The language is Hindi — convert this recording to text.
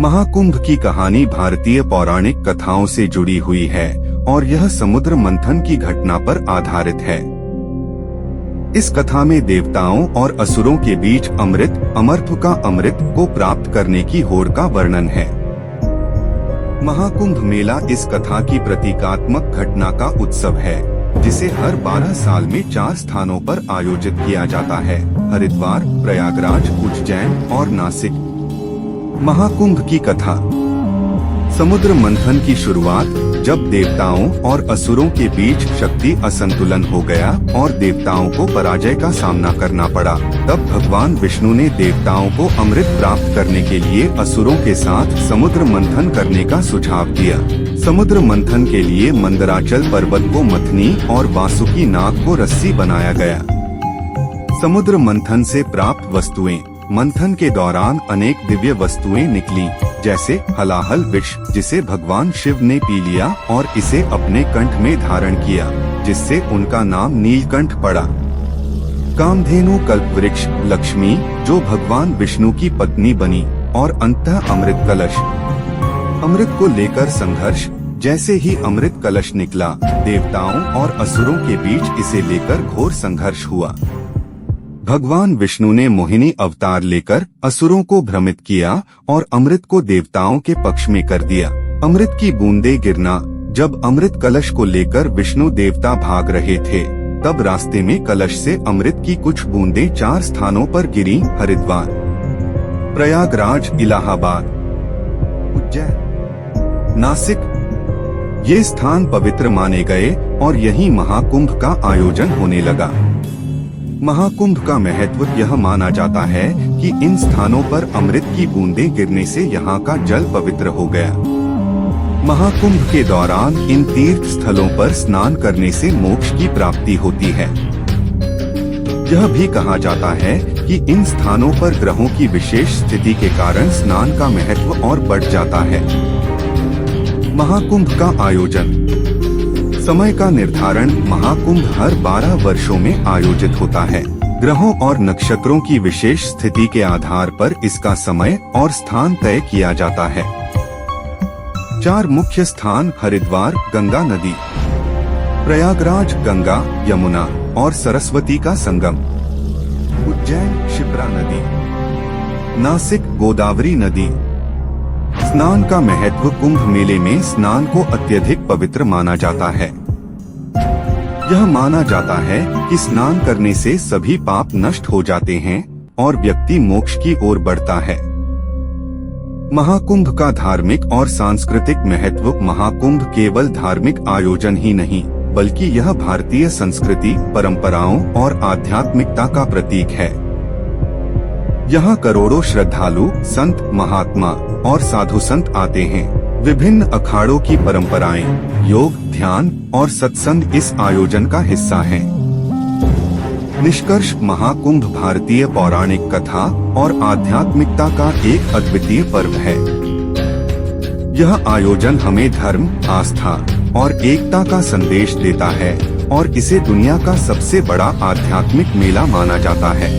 महाकुंभ की कहानी भारतीय पौराणिक कथाओं से जुड़ी हुई है और यह समुद्र मंथन की घटना पर आधारित है। इस कथा में देवताओं और असुरों के बीच अमरत्व का अमृत को प्राप्त करने की होड़ का वर्णन है। महाकुंभ मेला इस कथा की प्रतीकात्मक घटना का उत्सव है, जिसे हर 12 साल में 4 स्थानों पर आयोजित किया जाता है: हरिद्वार, प्रयागराज, उज्जैन और नासिक। महाकुंभ की कथा। समुद्र मंथन की शुरुआत जब देवताओं और असुरों के बीच शक्ति असंतुलन हो गया और देवताओं को पराजय का सामना करना पड़ा, तब भगवान विष्णु ने देवताओं को अमृत प्राप्त करने के लिए असुरों के साथ समुद्र मंथन करने का सुझाव दिया। समुद्र मंथन के लिए मंदराचल पर्वत को मथनी और वासुकी नाग को रस्सी बनाया गया। समुद्र मंथन से प्राप्त वस्तुएं। मंथन के दौरान अनेक दिव्य वस्तुएं निकली, जैसे हलाहल विष, जिसे भगवान शिव ने पी लिया और इसे अपने कंठ में धारण किया, जिससे उनका नाम नीलकंठ पड़ा। कामधेनु कल्पवृक्ष, लक्ष्मी जो भगवान विष्णु की पत्नी बनी, और अंततः अमृत कलश। अमृत को लेकर संघर्ष। जैसे ही अमृत कलश निकला, देवताओं और असुरों के बीच इसे लेकर घोर संघर्ष हुआ। भगवान विष्णु ने मोहिनी अवतार लेकर असुरों को भ्रमित किया और अमृत को देवताओं के पक्ष में कर दिया। अमृत की बूंदें गिरना। जब अमृत कलश को लेकर विष्णु देवता भाग रहे थे, तब रास्ते में कलश से अमृत की कुछ बूंदें 4 स्थानों पर गिरी: हरिद्वार, प्रयागराज, इलाहाबाद, उज्जैन, नासिक। ये स्थान पवित्र माने गए और यहीं महाकुंभ का आयोजन होने लगा। महाकुंभ का महत्व यह माना जाता है कि इन स्थानों पर अमृत की बूंदें गिरने से यहाँ का जल पवित्र हो गया। महाकुंभ के दौरान इन तीर्थ स्थलों पर स्नान करने से मोक्ष की प्राप्ति होती है। यह भी कहा जाता है कि इन स्थानों पर ग्रहों की विशेष स्थिति के कारण स्नान का महत्व और बढ़ जाता है। महाकुंभ का आयोजन। समय का निर्धारण। महाकुंभ हर 12 वर्षों में आयोजित होता है। ग्रहों और नक्षत्रों की विशेष स्थिति के आधार पर इसका समय और स्थान तय किया जाता है। 4 मुख्य स्थान: हरिद्वार, गंगा नदी; प्रयागराज, गंगा, यमुना और सरस्वती का संगम; उज्जैन, क्षिप्रा नदी; नासिक, गोदावरी नदी। स्नान का महत्व। कुंभ मेले में स्नान को अत्यधिक पवित्र माना जाता है। यह माना जाता है कि स्नान करने से सभी पाप नष्ट हो जाते हैं और व्यक्ति मोक्ष की ओर बढ़ता है। महाकुंभ का धार्मिक और सांस्कृतिक महत्व। महाकुंभ केवल धार्मिक आयोजन ही नहीं, बल्कि यह भारतीय संस्कृति, परंपराओं और आध्यात्मिकता का प्रतीक है। यहाँ करोड़ों श्रद्धालु, संत, महात्मा और साधु संत आते हैं। विभिन्न अखाड़ों की परंपराएं, योग, ध्यान और सत्संग इस आयोजन का हिस्सा हैं। निष्कर्ष: महाकुंभ भारतीय पौराणिक कथा और आध्यात्मिकता का एक अद्वितीय पर्व है। यह आयोजन हमें धर्म, आस्था और एकता का संदेश देता है और इसे दुनिया का सबसे बड़ा आध्यात्मिक मेला माना जाता है।